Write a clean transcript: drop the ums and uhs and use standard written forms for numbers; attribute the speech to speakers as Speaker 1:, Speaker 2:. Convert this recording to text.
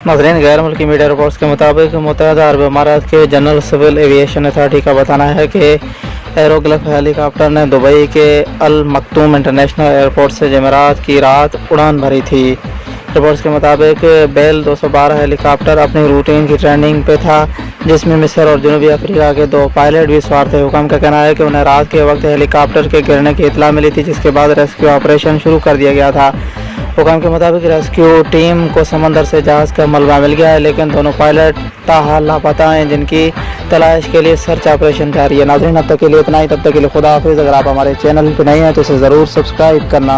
Speaker 1: नाज़रीन, गैर मुल्की मीडिया रिपोर्ट्स के मुताबिक मुत्तहदा अरब अमारात के जनरल सिविल एविएशन अथॉरिटी का बताना है कि एरोग्लिफ हेलीकॉप्टर ने दुबई के अल मक्तूम इंटरनेशनल एयरपोर्ट से जमेरात की रात उड़ान भरी थी। रिपोर्ट्स के मुताबिक बेल 212 हेलीकॉप्टर अपनी रूटीन की ट्रेनिंग पे था, जिसमें मिस्र और जनूबी अफ्रीका के 2 पायलट भी सवार थे। हुकाम का कहना है कि उन्हें रात के वक्त हेलीकॉप्टर के गिरने की इत्तला मिली थी, जिसके बाद रेस्क्यू ऑपरेशन शुरू कर दिया गया था। हुकाम के मुताबिक रेस्क्यू टीम को समंदर से जहाज़ का मलबा मिल गया है, लेकिन दोनों पायलट ताहाल लापता हैं, जिनकी तलाश के लिए सर्च ऑपरेशन जारी है। नाज़रीन, अब तक के लिए इतना ही। तब तक के लिए खुदा हाफिज़। अगर आप हमारे चैनल पर नए हैं तो इसे ज़रूर सब्सक्राइब करना।